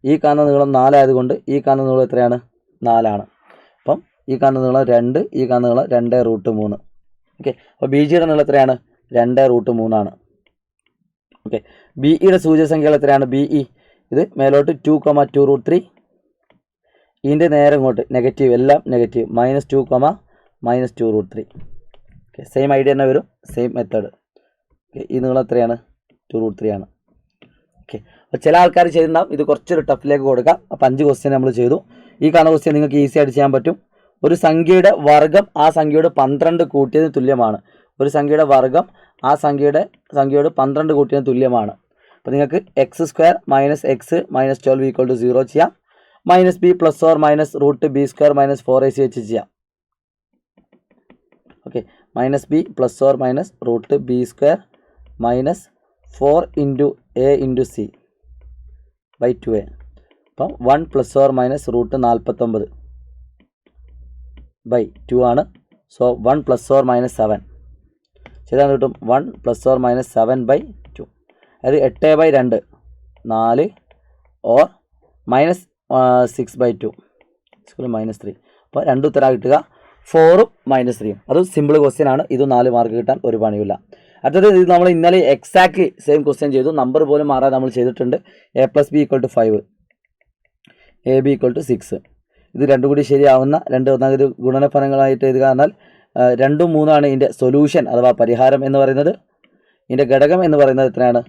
ഈ കാണുന്ന നീളം 4 ആയതുകൊണ്ട് ഈ കാണുന്ന നീളം എത്രയാണ്? 4 ആണ്. അപ്പം ഈ കാണുന്ന നീളം 2, ഈ കാണുന്ന നീളം 2√3. ഓക്കെ, അപ്പോൾ BGയുടെ നീളം എത്രയാണ്? 2√3 ആണ്. ഓക്കെ, BEയുടെ സൂചകസംഖ്യകൾ എത്രയാണ്? BE ഇത് മേലോട്ട് 2,2√3. ഇതിൻ്റെ നേരെ ഇങ്ങോട്ട് നെഗറ്റീവ്, എല്ലാം നെഗറ്റീവ്, -2, -2√3. ഓക്കെ, സെയിം ഐഡിയ തന്നെ വരും, സെയിം മെത്തേഡ്. ഓക്കെ, ഈ നീളം എത്രയാണ്? 2√3 ആണ്. ഓക്കെ, അപ്പോൾ ചില ആൾക്കാർ ചെയ്തിട്ടുണ്ടാവും. ഇത് കുറച്ചൊരു ടഫിലേക്ക് കൊടുക്കാം. അപ്പോൾ 5 ക്വസ്റ്റ്യൻ നമ്മൾ ചെയ്തു. ഈ കാണുന്ന ക്വസ്റ്റ്യൻ നിങ്ങൾക്ക് ഈസി ആയിട്ട് ചെയ്യാൻ പറ്റും. ഒരു സംഖ്യയുടെ വർഗ്ഗം ആ സംഖ്യയോട് 12 കൂട്ടിയതിന് തുല്യമാണ്. ഒരു സംഖ്യയുടെ വർഗ്ഗം ആ സംഖ്യയോട് 12 കൂട്ടിയതിന് തുല്യമാണ്. അപ്പോൾ നിങ്ങൾക്ക് x² - x - 12 = 0 ചെയ്യാം. -b +or -√b² - 4ac വെച്ച് ചെയ്യാം. Okay, -b +or -√b² - 4 × a × c / 2a. അപ്പം 1 +or -√49 / 2 ആണ്. സോ 1 +or -7 ചെയ്താൽ കിട്ടും 1 +or -7/2. അതായത് 8/2 4 ഓർ -6/2 -3. അപ്പോൾ 2 ഉത്തരം കിട്ടുക 4ഉം -3ഉം. അത് സിമ്പിൾ ക്വസ്റ്റ്യൻ ആണ്. ഇത് 4 മാർക്ക് കിട്ടാൻ ഒരു പണിയില്ല. അടുത്തത് ഇത് നമ്മൾ ഇന്നലെ എക്സാക്ട്ലി സെയിം ക്വസ്റ്റ്യൻ ചെയ്തു. നമ്പർ പോലും മാറാതെ നമ്മൾ ചെയ്തിട്ടുണ്ട്. a + b = 5, ab = 6. ഇത് രണ്ടും കൂടി ശരിയാവുന്ന ഒരു ഗുണനഫലങ്ങളായിട്ട് എഴുതുക. എന്നാൽ 2ഉം 3 ആണ് ഇതിൻ്റെ സൊല്യൂഷൻ അഥവാ പരിഹാരം എന്ന് പറയുന്നത്. ഇതിൻ്റെ ഘടകം എന്ന് പറയുന്നത് എത്രയാണ്?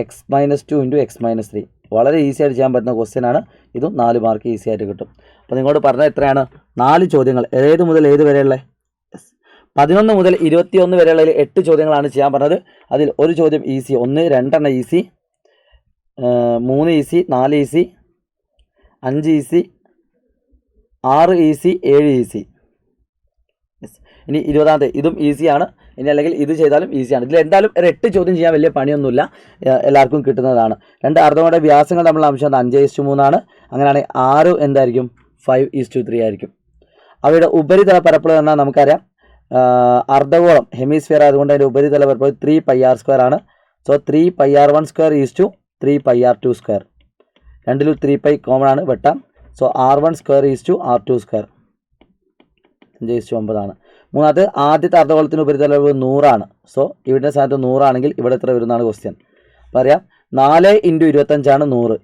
x - 2 × x - 3. വളരെ ഈസി ആയിട്ട് ചെയ്യാൻ പറ്റുന്ന ക്വസ്റ്റ്യൻ ആണ്. ഇതും 4 മാർക്ക് ഈസി ആയിട്ട് കിട്ടും. അപ്പോൾ നിങ്ങളോട് പറഞ്ഞത് എത്രയാണ്? 4 ചോദ്യങ്ങൾ. ഏത് മുതൽ ഏത് വരെയുള്ള? 11 മുതൽ 21 വരെയുള്ളതിൽ 8 ചോദ്യങ്ങളാണ് ചെയ്യാൻ പറഞ്ഞത്. അതിൽ ഒരു ചോദ്യം ഈസി, 1, 2 എണ്ണം easy, 3 easy, 4 easy, 5 easy, 6 easy, 7 easy. ഇനി 20ാമത്തെ ഇതും ഈസിയാണ്. ഇനി അല്ലെങ്കിൽ ഇത് ചെയ്താലും ഈസിയാണ്. ഇതിൽ എന്തായാലും 8 ചോദ്യം ചെയ്യാൻ വലിയ പണിയൊന്നുമില്ല, എല്ലാവർക്കും കിട്ടുന്നതാണ്. 2 അർദ്ധഗോള വ്യാസങ്ങൾ തമ്മിലുള്ള അംശം 5:3 ആണ്. അങ്ങനെയാണെങ്കിൽ 6 എന്തായിരിക്കും? 5:3 ആയിരിക്കും. അവയുടെ ഉപരിതല പരപ്പളവ് എന്നാൽ നമുക്കറിയാം അർദ്ധഗോളം ഹെമിസ്ഫിയർ ആയതുകൊണ്ട് അതിൻ്റെ ഉപരിതല പരപ്പളവ് 3πr² ആണ്. So 3πr1² = 3πr2². രണ്ടിലും 3π കോമൺ ആണ്, വെട്ടാം. So r1² = r2². 5:9 ആണ്. മൂന്നാമത്തെ ആദ്യത്തെ അർദ്ധഗോളത്തിന് ഉപരിതല 100 സോ ഇവിടെ സ്ഥാനത്ത് 100 ആണെങ്കിൽ ഇവിടെ എത്ര വരുന്നതാണ് ക്വസ്റ്റ്യൻ. പറയാം 4 × 25 100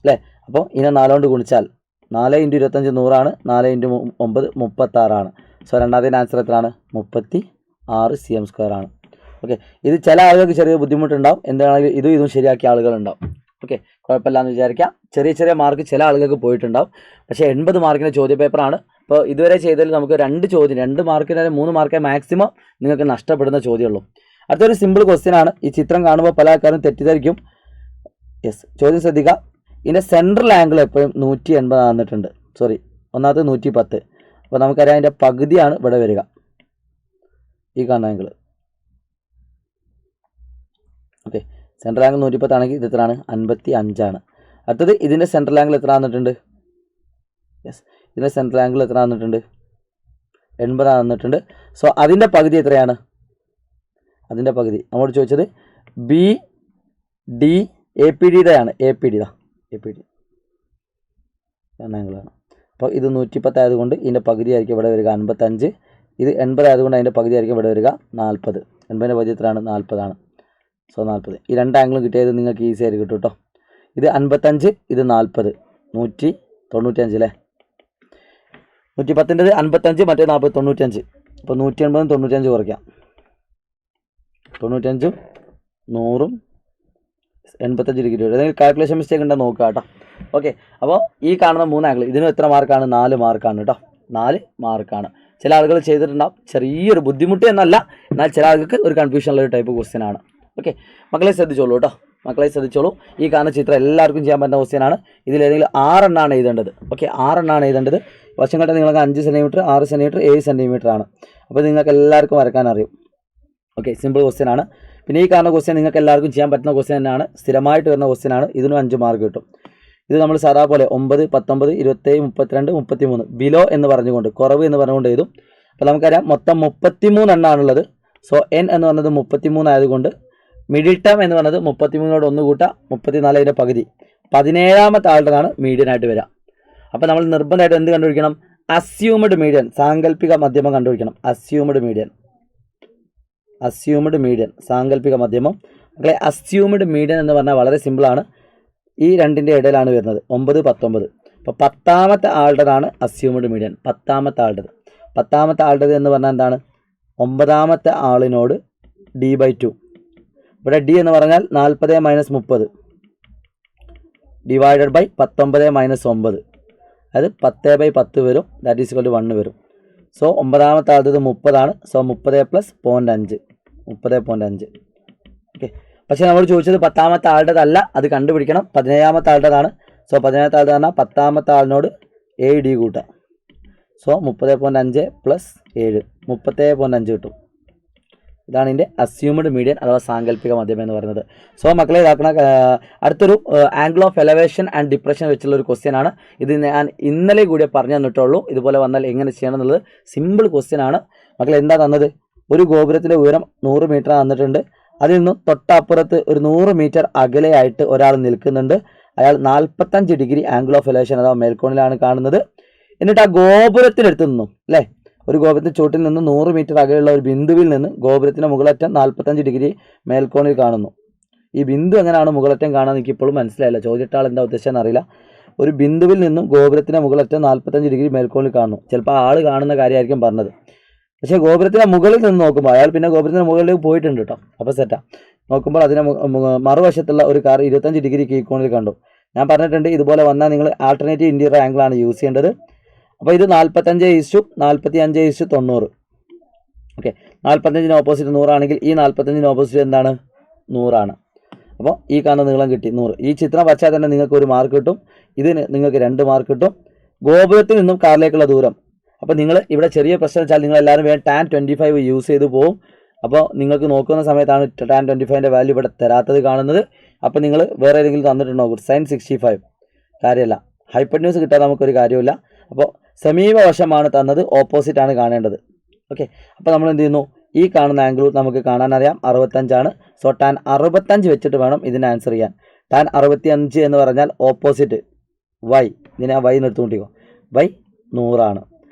അല്ലേ. അപ്പോൾ ഇതിനെ 4 കൊണ്ട് ഗുണിച്ചാൽ 4 × 25 100 4 × 9 36 സോ രണ്ടാമത്തെ ആൻസർ എത്രയാണ്? 36 cm². ഓക്കെ, ഇത് ചില ആളുകൾക്ക് ചെറിയ ബുദ്ധിമുട്ടുണ്ടാവും. എന്താണെങ്കിലും ഇതും ശരിയാക്കിയ ആളുകളുണ്ടാവും. ഓക്കെ, കുഴപ്പമില്ലാന്ന് വിചാരിക്കാം. ചെറിയ മാർക്ക് ചില ആളുകൾക്ക് പോയിട്ടുണ്ടാവും. പക്ഷേ 80 മാർക്കിൻ്റെ ചോദ്യപേപ്പറാണ്. അപ്പോൾ ഇതുവരെ ചെയ്തതിൽ നമുക്ക് 2 മാർക്കിന് 3 മാർക്കേ മാക്സിമം നിങ്ങൾക്ക് നഷ്ടപ്പെടുന്ന ചോദ്യമുള്ളൂ. അടുത്തൊരു സിമ്പിൾ ക്വസ്റ്റ്യൻ ആണ്. ഈ ചിത്രം കാണുമ്പോൾ പല ആൾക്കാരും തെറ്റിദ്ധരിക്കും. യെസ്, ചോദ്യം ശ്രദ്ധിക്കുക. ഇതിൻ്റെ സെൻട്രൽ ആംഗിൾ എപ്പോഴും 180 തന്നിട്ടുണ്ട്. ഒന്നാമത് 110. അപ്പോൾ നമുക്കറിയാം അതിൻ്റെ പകുതിയാണ് ഇവിടെ വരിക, ഈ കാണുന്ന ആംഗിൾ. ഓക്കെ, സെൻട്രൽ ആംഗിൾ 110 ആണെങ്കിൽ ഇത് എത്രയാണ്? 55. അടുത്തത് ഇതിൻ്റെ സെൻട്രൽ ആംഗിൾ എത്ര തന്നിട്ടുണ്ട്? യെസ്, ഇതിൻ്റെ സെൻട്രൽ ആംഗിൾ എത്ര തന്നിട്ടുണ്ട്? 80 തന്നിട്ടുണ്ട്. സോ അതിൻ്റെ പകുതി എത്രയാണ്? അതിൻ്റെ പകുതി നമ്മോട് ചോദിച്ചത് ബി ഡി എ പി ഡിയുടെ ആണ്. എ പി ഡി ആംഗിളാണ്. അപ്പോൾ ഇത് 110 ആയതുകൊണ്ട് ഇതിൻ്റെ പകുതി ആയിരിക്കും ഇവിടെ വരിക 55. ഇത് 80 ആയതുകൊണ്ട് അതിൻ്റെ പകുതി ആയിരിക്കും ഇവിടെ വരിക 40. 80ൻ്റെ പകുതി എത്രയാണ്? 40. സോ 40. ഈ 2 ആംഗിളും കിട്ടിയത് നിങ്ങൾക്ക് ഈസി ആയിട്ട് കിട്ടും കേട്ടോ. ഇത് 55, ഇത് 40, 195 അല്ലേ. 110ൻ്റെത് 55, മറ്റേ 40, 95. അപ്പോൾ 180 95 കുറയ്ക്കാം. 95 100 85 ഡിഗ്രി വരും. ഏതെങ്കിലും കാൽക്കുലേഷൻ മിസ്റ്റേക്ക് ഉണ്ടെന്ന് നോക്കുക കേട്ടോ. ഓക്കെ, അപ്പോൾ ഈ കാണുന്ന 3 ആംഗിൾ ഇതിനും എത്ര മാർക്കാണ്? 4 മാർക്കാണ് കേട്ടോ. 4 മാർക്കാണ്. ചില ആളുകൾ ചെയ്തിട്ടുണ്ടാവും. ചെറിയൊരു ബുദ്ധിമുട്ട് എന്നല്ല, എന്നാൽ ചില ആളുകൾക്ക് ഒരു കൺഫ്യൂഷനുള്ള ഒരു ടൈപ്പ് ക്വസ്റ്റ്യൻ ആണ്. ഓക്കെ, മക്കളെ ശ്രദ്ധിച്ചോളൂ കേട്ടോ. ഈ കാണുന്ന ചിത്രം എല്ലാവർക്കും ചെയ്യാൻ പറ്റുന്ന ക്വസ്റ്റ്യൻ ആണ്. ഇതിലേതെങ്കിലും 6 എണ്ണമാണ് എഴുതേണ്ടത്. ഓക്കെ, 6 എണ്ണമാണ് എഴുതേണ്ടത്. വശങ്ങളുടെ നിങ്ങൾക്ക് 5 സെൻറ്റിമീറ്റർ, 6 സെൻറ്റിമീറ്റർ, 7 സെൻറ്റിമീറ്റർ ആണ്. അപ്പോൾ നിങ്ങൾക്ക് എല്ലാവർക്കും വരക്കാൻ അറിയും. ഓക്കെ, സിമ്പിൾ ക്വസ്റ്റ്യൻ ആണ്. പിന്നെ ഈ കാണുന്ന ക്വസ്റ്റ്യൻ നിങ്ങൾക്ക് എല്ലാവർക്കും ചെയ്യാൻ പറ്റുന്ന ക്വസ്റ്റ്യൻ തന്നെയാണ്. സ്ഥിരമായിട്ട് വരുന്ന ക്വസ്റ്റ്യൻ ആണ്. ഇതിനും 5 മാർക്ക് കിട്ടും. ഇത് നമ്മൾ സാധാ പോലെ 9, 19, 27, 32, 33 ബിലോ എന്ന് പറഞ്ഞുകൊണ്ട്, കുറവ് എന്ന് പറഞ്ഞുകൊണ്ട് എഴുതും. അപ്പോൾ നമുക്കറിയാം മൊത്തം 33 എണ്ണമാണുള്ളത്. സോ n എന്ന് പറഞ്ഞത് 33 ആയതുകൊണ്ട് മിഡിൽ ടേം എന്ന് പറഞ്ഞത് 33നോട് 1 കൂട്ടാം, 34 അതിൻ്റെ പകുതി, 17ാമത്തെ ആളുടേതാണ് മീഡിയൻ ആയിട്ട് വരിക. അപ്പോൾ നമ്മൾ നിർബന്ധമായിട്ട് എന്ത് കണ്ടുപിടിക്കണം? അസ്യൂംഡ് മീഡിയൻ, സാങ്കല്പിക മധ്യമം കണ്ടുപിടിക്കണം. അസ്യൂംഡ് മീഡിയൻ സാങ്കല്പിക മധ്യമം. മക്കളെ, അസ്യൂംഡ് മീഡിയൻ എന്ന് പറഞ്ഞാൽ വളരെ സിമ്പിളാണ്. ഈ രണ്ടിൻ്റെ ഇടയിലാണ് വരുന്നത് 9, 19. അപ്പോൾ 10ാമത്തെ ആളുടേതാണ് അസ്യൂംഡ് മീഡിയൻ. 10ാമത്തെ ആളുടേത് എന്ന് പറഞ്ഞാൽ എന്താണ്? 9ാമത്തെ ആളിനോട് d/2. ഇവിടെ d എന്ന് പറഞ്ഞാൽ 40 - 30 ഡിവൈഡഡ് ബൈ 19 - 9, അത് 10/10 വരും. ദാറ്റ് ഈസ് ഇക്വൽ ടു 1 വരും. സോ 9ാമത്തെ ആളുടേത് 30 സോ 30 + 0.5 30.5. ഓക്കെ, പക്ഷേ നമ്മൾ ചോദിച്ചത് 10ാമത്തെ ആളുടേതല്ല, അത് കണ്ടുപിടിക്കണം. 17ാമത്തെ ആളുടേതാണ്. സോ 17ാമത്തെ ആളുടെ പറഞ്ഞാൽ 10ാമത്തെ ആളിനോട് 7d കൂട്ടാം. സോ 30.5 + 7 37.5 കിട്ടും. ഇതാണ് ഇതിൻ്റെ അസ്യൂംഡ് മീഡിയൻ അഥവാ സാങ്കല്പിക മധ്യമം എന്ന് പറയുന്നത്. സോ മക്കളെ, ഇതാക്കണ അടുത്തൊരു angle of elevation and depression വെച്ചുള്ള ഒരു ക്വസ്റ്റ്യൻ ആണ്. ഇത് ഞാൻ ഇന്നലെ കൂടി പറഞ്ഞു തന്നിട്ടുള്ളൂ. ഇതുപോലെ വന്നാൽ എങ്ങനെ ചെയ്യണം എന്നുള്ളത് സിമ്പിൾ ക്വസ്റ്റ്യൻ ആണ്. മക്കളെ, എന്താ തന്നത്? ഒരു ഗോപുരത്തിൻ്റെ ഉയരം 100 മീറ്റർ തന്നിട്ടുണ്ട്. അതിൽ നിന്നും തൊട്ടപ്പുറത്ത് ഒരു 100 മീറ്റർ അകലെയായിട്ട് ഒരാൾ നിൽക്കുന്നുണ്ട്. അയാൾ 45 ഡിഗ്രി ആംഗിൾ ഓഫ് എലവേഷൻ അഥവാ മേൽക്കോണിലാണ് കാണുന്നത്. എന്നിട്ട് ആ ഗോപുരത്തിനടുത്ത് നിന്നും, അല്ലേ, ഒരു ഗോപുരത്തിൻ്റെ ചുവട്ടിൽ നിന്ന് 100 മീറ്റർ അകലെയുള്ള ഒരു ബിന്ദുവിൽ നിന്ന് ഗോപുരത്തിൻ്റെ മുകളറ്റം 45 ഡിഗ്രി മേൽക്കോണിൽ കാണുന്നു. ഈ ബിന്ദു എങ്ങനെയാണ് മുകളറ്റം കാണാൻ എനിക്ക് ഇപ്പോഴും മനസ്സിലായില്ല. ചോദിച്ചിട്ടാൾ എന്താ ഉദ്ദേശിച്ചെന്ന് അറിയില്ല. ഒരു ബിന്ദുവിൽ നിന്നും ഗോപുരത്തിൻ്റെ മുകളറ്റം 45 ഡിഗ്രി മേൽക്കോണിൽ കാണുന്നു. ചിലപ്പോൾ ആൾ കാണുന്ന കാര്യമായിരിക്കും പറഞ്ഞത്. പക്ഷേ ഗോപുരത്തിൻ്റെ മുകളിൽ നിന്ന് നോക്കുമ്പോൾ അയാൾ പിന്നെ ഗോപുരത്തിൻ്റെ മുകളിലേക്ക് പോയിട്ടുണ്ട് കേട്ടോ. അപ്പോൾ സെറ്റാ നോക്കുമ്പോൾ അതിന് മറുവശത്തുള്ള ഒരു കാർ 25 ഡിഗ്രി കീഴ്ക്കോണിൽ കണ്ടു. ഞാൻ പറഞ്ഞിട്ടുണ്ട്, ഇതുപോലെ വന്നാൽ നിങ്ങൾ ആൾട്ടർനേറ്റീവ് ഇൻറ്റീരിയർ ആംഗിളാണ് യൂസ് ചെയ്യേണ്ടത്. അപ്പോൾ ഇത് 45/45/90. ഓക്കെ, 45ന് ഓപ്പോസിറ്റ് 100 ആണെങ്കിൽ ഈ 45ന് ഓപ്പോസിറ്റ് എന്താണ്? 100 അപ്പോൾ ഈ കാണുന്ന നീളം കിട്ടി 100. ഈ ചിത്രം വച്ചാൽ തന്നെ നിങ്ങൾക്ക് 1 മാർക്ക് കിട്ടും. ഇതിന് നിങ്ങൾക്ക് 2 മാർക്ക് കിട്ടും. ഗോപുരത്തിൽ നിന്നും കാറിലേക്കുള്ള ദൂരം. അപ്പോൾ നിങ്ങൾ ഇവിടെ ചെറിയ പ്രശ്നം വെച്ചാൽ നിങ്ങൾ എല്ലാവരും വേണം tan 25 യൂസ് ചെയ്ത് പോകും. അപ്പോൾ നിങ്ങൾക്ക് നോക്കുന്ന സമയത്താണ് tan 25ൻ്റെ വാല്യൂ ഇവിടെ തരാത്തത് കാണുന്നത്. അപ്പോൾ നിങ്ങൾ വേറെ ഏതെങ്കിലും തന്നിട്ടുണ്ടോ? sin 65 കാര്യമല്ല. ഹൈപ്പർന്യൂസ് കിട്ടാൻ നമുക്കൊരു കാര്യമില്ല. അപ്പോൾ സമീപ വശമാണ് തന്നത്, ഓപ്പോസിറ്റ് ആണ് കാണേണ്ടത്. ഓക്കെ, അപ്പോൾ നമ്മൾ എന്ത് ചെയ്യുന്നു? ഈ കാണുന്ന ആംഗിൾ നമുക്ക് കാണാൻ അറിയാം 65. സോ tan 65 വെച്ചിട്ട് വേണം ഇതിന് ആൻസർ ചെയ്യാൻ. tan 65 എന്ന് പറഞ്ഞാൽ ഓപ്പോസിറ്റ് y, ഇതിനെ y നിർത്തുകൊണ്ടിരിക്കും, y 100.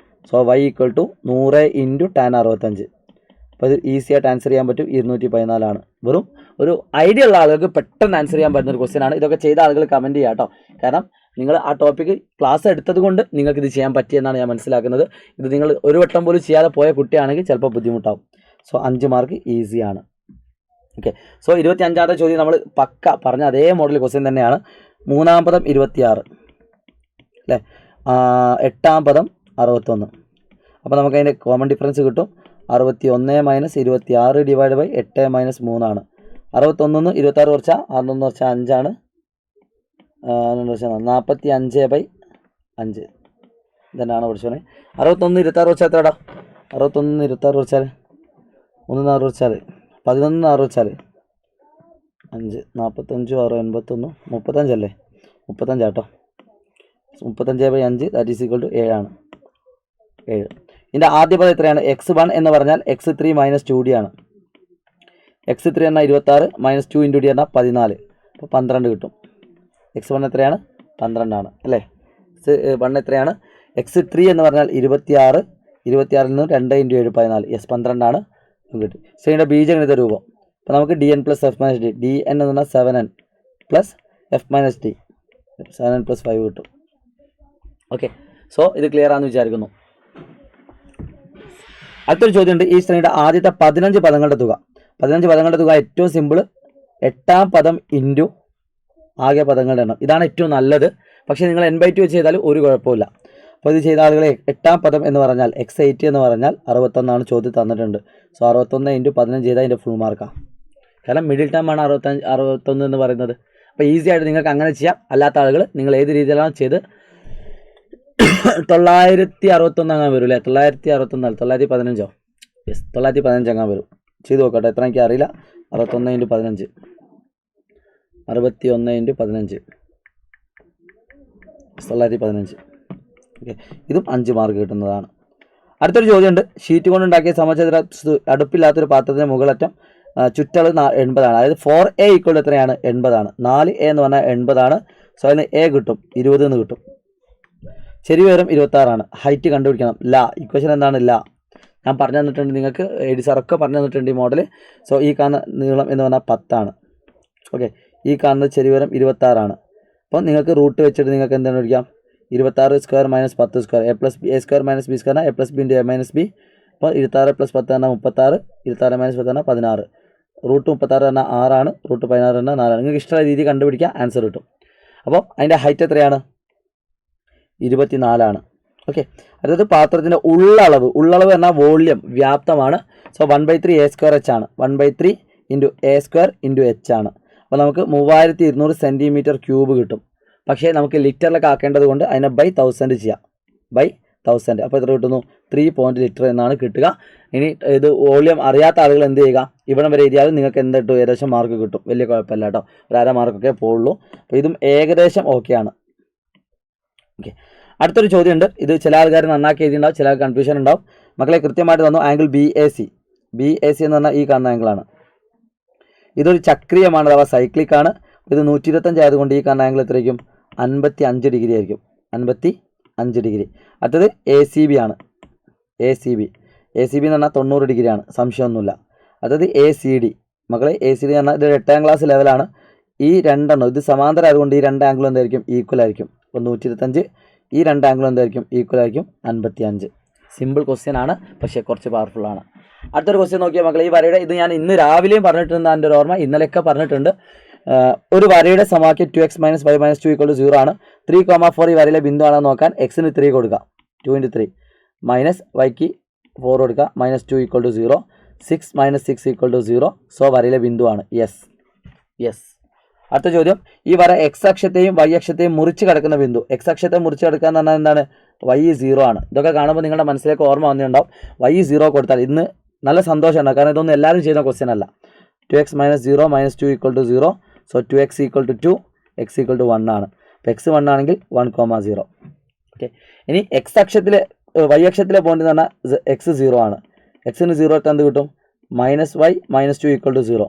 So y equal to 100 into tan 65. അപ്പോൾ ഇത് ഈസി ആയിട്ട് ആൻസർ ചെയ്യാൻ പറ്റും. 214 വെറും ഒരു ഐഡിയ ഉള്ള ആളുകൾക്ക് പെട്ടെന്ന് ആൻസർ ചെയ്യാൻ പറ്റുന്ന ഒരു ക്വസ്റ്റ്യൻ ആണ്. ഇതൊക്കെ ചെയ്ത ആളുകൾ കമൻറ്റ് ചെയ്യാം കേട്ടോ. കാരണം നിങ്ങൾ ആ ടോപ്പിക്ക് ക്ലാസ് എടുത്തത് കൊണ്ട് നിങ്ങൾക്ക് ഇത് ചെയ്യാൻ പറ്റിയെന്നാണ് ഞാൻ മനസ്സിലാക്കുന്നത്. ഇത് നിങ്ങൾ ഒരു വട്ടം പോലും ചെയ്യാതെ പോയ കുട്ടിയാണെങ്കിൽ ചിലപ്പോൾ ബുദ്ധിമുട്ടാവും. സോ 5 മാർക്ക് ഈസിയാണ്. ഓക്കെ, സോ 25ാമത്തെ ചോദ്യം നമ്മൾ പക്ക പറഞ്ഞ അതേ മോഡൽ ക്വസ്റ്റ്യൻ തന്നെയാണ്. 3-ാം പദം 26 അല്ലേ, 8-ാം പദം 61. അപ്പോൾ നമുക്ക് അതിൻ്റെ കോമൺ ഡിഫറൻസ് കിട്ടും. 61 - 26 ഡിവൈഡ് ബൈ 8 - 3 ആണ്. 61 26 കുറച്ചാൽ 61 കുറച്ചാൽ 5 ആണ്. 45/5 ഇതന്നെയാണ് പഠിച്ചോണേ. 61 26 കുറച്ചാൽ എത്രടാ? 61 26 കുറച്ചാൽ 1 4 കുറച്ചാൽ 11 6 കുറച്ചാൽ 5 45 6 81 35 അല്ലേ? 35 കേട്ടോ. 35/5 ദാറ്റ് ഈസ് ഈക്വൽ ടു 7 ആണ്. 7. ഇതിൻ്റെ ആദ്യ പദം എത്രയാണ്? x1 എന്ന് പറഞ്ഞാൽ x3 - 2d ആണ്. x3 എന്നാൽ 26 - 2 × d എന്നാൽ 14. അപ്പോൾ 12 കിട്ടും. x1 എത്രയാണ്? 12 ആണ് അല്ലേ? x1 എത്രയാണ്? x3 എന്ന് പറഞ്ഞാൽ 26. 26 നിന്ന് 2 × 7 14. യെസ്, 12 ആണ് കിട്ടി. ഇതിൻ്റെ ബീജഗണിത രൂപം. അപ്പോൾ നമുക്ക് dn + f - d. dn എന്ന് പറഞ്ഞാൽ 7n + f - d. 7n + 5 കിട്ടും. ഓക്കെ, സോ ഇത് ക്ലിയർ ആണെന്ന് വിചാരിക്കുന്നു. അടുത്തൊരു ചോദ്യമുണ്ട്. ഈ ശ്രേണിയുടെ ആദ്യത്തെ 15 പദങ്ങളുടെ തുക. 15 പദങ്ങളുടെ തുക ഏറ്റവും സിമ്പിൾ 8-ാം പദം ഇൻറ്റു ആകെ പദങ്ങളുടെ എണ്ണം. ഇതാണ് ഏറ്റവും നല്ലത്. പക്ഷേ നിങ്ങൾ n/2 വെച്ച് ചെയ്താൽ ഒരു കുഴപ്പമില്ല. അപ്പോൾ ഇത് ചെയ്ത ആളുകളെ 8-ാം പദം എന്ന് പറഞ്ഞാൽ x8 എന്ന് പറഞ്ഞാൽ 61 ചോദ്യം തന്നിട്ടുണ്ട്. സോ 61 × 15 ചെയ്താൽ അതിൻ്റെ ഫുൾ മാർക്കാണ്. കാരണം മിഡിൽ ടേം ആണ് 61 എന്ന് പറയുന്നത്. അപ്പോൾ ഈസി ആയിട്ട് നിങ്ങൾക്ക് അങ്ങനെ ചെയ്യാം. അല്ലാത്ത ആളുകൾ നിങ്ങൾ ഏത് രീതിയിലാണ് ചെയ്ത് 961 അങ്ങനെ വരും അല്ലേ? 961 915 യെസ്, 915 അങ്ങനെ വരും. ചെയ്ത് നോക്കട്ടെ, എത്ര എനിക്ക് അറിയില്ല. 61 × 15 61 × 15 915. ഓക്കെ, ഇതും 5 മാർക്ക് കിട്ടുന്നതാണ്. അടുത്തൊരു ചോദ്യമുണ്ട്. ഷീറ്റ് കൊണ്ടുണ്ടാക്കിയ സമചതുര അടുപ്പില്ലാത്തൊരു പാത്രത്തിൻ്റെ മുകളറ്റം ചുറ്റളവ് 80 ആണ്. അതായത് 4a = എത്രയാണ്? 80 ആണ്. 4a എന്ന് പറഞ്ഞാൽ 80 ആണ്. സോ അതിന് a കിട്ടും, 20 എന്ന് കിട്ടും. ചെരിവ് ഉയരം 26 ആണ്. ഹൈറ്റ് കണ്ടുപിടിക്കണം. ഇക്വേഷൻ എന്താണ്? ഞാൻ പറഞ്ഞു തന്നിട്ടുണ്ട് നിങ്ങൾക്ക്, എഡി സാറൊക്കെ പറഞ്ഞു തന്നിട്ടുണ്ട് ഈ മോഡൽ. സോ ഈ കാണുന്ന നീളം എന്ന് പറഞ്ഞാൽ 10 ആണ്. ഓക്കെ, ഈ കാണുന്നത് ചെരിവ് ഉയരം 26 ആണ്. അപ്പോൾ നിങ്ങൾക്ക് റൂട്ട് വെച്ചിട്ട് നിങ്ങൾക്ക് എന്താണ് പഠിക്കാം? 26² - 10² a + b a² - b² a + b × a - b. അപ്പോൾ 26 + 10 പറഞ്ഞാൽ 36. 26 - 10 പറഞ്ഞാൽ 16. റൂട്ട് 36 പറഞ്ഞാൽ 6 ആണ്. റൂട്ട് 16 പറഞ്ഞാൽ 4 ആണ്. നിങ്ങൾക്ക് ഇഷ്ടമുള്ള രീതി കണ്ടുപിടിക്കുക, ആൻസർ കിട്ടും. അപ്പോൾ അതിൻ്റെ ഹൈറ്റ് എത്രയാണ്? 24 ആണ്. ഓക്കെ, അടുത്തത് പാത്രത്തിൻ്റെ ഉള്ളളവ്. ഉള്ളളവ് എന്നാൽ വോള്യം, വ്യാപ്തമാണ്. സോ 1/3 a² h ആണ്. 1/3 × a² × h ആണ്. അപ്പോൾ നമുക്ക് 3200 cm³ കിട്ടും. പക്ഷേ നമുക്ക് ലിറ്ററിലൊക്കെ ആക്കേണ്ടത് കൊണ്ട് അതിനെ ബൈ 1000 ചെയ്യാം. ബൈ 1000. അപ്പോൾ എത്ര കിട്ടുന്നു? 3 ലിറ്റർ എന്നാണ് കിട്ടുക. ഇനി ഇത് വോള്യം അറിയാത്ത ആളുകൾ എന്ത് ചെയ്യുക? ഇവിടം വരെ എഴുതിയാലും നിങ്ങൾക്ക് എന്ത് കിട്ടും? ഏകദേശം മാർക്ക് കിട്ടും. വലിയ കുഴപ്പമില്ല കേട്ടോ, ഒരു 1/2 മാർക്കൊക്കെ പോകുള്ളൂ. അപ്പോൾ ഇതും ഏകദേശം ഓക്കെയാണ്. ഓക്കെ, അടുത്തൊരു ചോദ്യമുണ്ട്. ഇത് ചില ആൾക്കാർ നന്നാക്കി എഴുതിയിട്ടുണ്ടാവും, ചില കൺഫ്യൂഷൻ ഉണ്ടാവും. മക്കളെ കൃത്യമായിട്ട് തന്നു. Angle BAC. BAC എന്ന് പറഞ്ഞാൽ ഈ കാണുന്ന ആംഗിളാണ്. ഇതൊരു ചക്രീയമാണ്, അഥവാ സൈക്ലിക് ആണ്. ഇത് 125 ആയതുകൊണ്ട് ഈ കാണുന്ന ആംഗിൾ എത്രയായിരിക്കും? 55 ഡിഗ്രി ആയിരിക്കും. 55 ഡിഗ്രി. അടുത്തത് ACB ആണ്. ACB എന്ന് പറഞ്ഞാൽ 90 ഡിഗ്രിയാണ്, സംശയമൊന്നുമില്ല. അടുത്തത് ACD. മക്കളെ ACD എന്ന് പറഞ്ഞാൽ ഇത് 8ാം ക്ലാസ് ലെവലാണ്. ഈ രണ്ടെണ്ണം ഇത് സമാന്തരം ആയതുകൊണ്ട് ഈ രണ്ട് ആംഗിളും എന്തായിരിക്കും? ഈക്വൽ ആയിരിക്കും. അപ്പോൾ 125. ഈ രണ്ട് ആംഗിളും എന്തായിരിക്കും? ഈക്വൽ ആയിരിക്കും. 55. സിമ്പിൾ ക്വസ്റ്റ്യൻ ആണ്, പക്ഷേ കുറച്ച് പവർഫുള്ളാണ്. അടുത്തൊരു ക്വസ്റ്റ്യൻ നോക്കിയാൽ മക്കളെ, ഈ വരയുടെ ഇത് ഞാൻ ഇന്ന് രാവിലെയും പറഞ്ഞിട്ടുണ്ട്, എൻ്റെ ഒരു ഓർമ്മ, ഇന്നലെയൊക്കെ പറഞ്ഞിട്ടുണ്ട്. ഒരു വരയുടെ സമവാക്യം 2x - y - 2 = 0 ആണ്. 3,4 ഈ വരയിലെ ബിന്ദു ആണെന്ന് നോക്കാൻ എക്സിന് 3 കൊടുക്കുക, 2 × 3 മൈനസ് വൈക്ക് 4 കൊടുക്കുക, -2 = 0. 6 - 6 = 0. സോ വരയിലെ ബിന്ദുവാണ്. യെസ്. അടുത്ത ചോദ്യം. ഈ വര x അക്ഷത്തെയും y അക്ഷത്തെയും മുറിച്ച് കിടക്കുന്ന ബിന്ദു. x അക്ഷത്തെ മുറിച്ച് കിടക്കുക എന്ന് പറഞ്ഞാൽ എന്താണ്? y 0 ആണ്. ഇതൊക്കെ കാണുമ്പോൾ നിങ്ങളുടെ മനസ്സിലേക്ക് ഓർമ്മ വന്നിട്ടുണ്ടാവും. y 0 കൊടുത്താൽ ഇന്ന് നല്ല സന്തോഷമാണ്, കാരണം ഇതൊന്നും എല്ലാവരും ചെയ്യുന്ന ക്വസ്റ്റ്യൻ അല്ല. 2x - 0 - 2 = 0. സോ 2x = 2, x = 1 ആണ്. അപ്പോൾ x 1 ആണെങ്കിൽ 1,0. ഓക്കെ, ഇനി x അക്ഷത്തിലെ y അക്ഷത്തിലെ പോയിന്റ് എന്ന് പറഞ്ഞാൽ x 0 ആണ്. എക്സിന് 0 എടുത്താൽ എന്ത് കിട്ടും? -y - 2 = 0.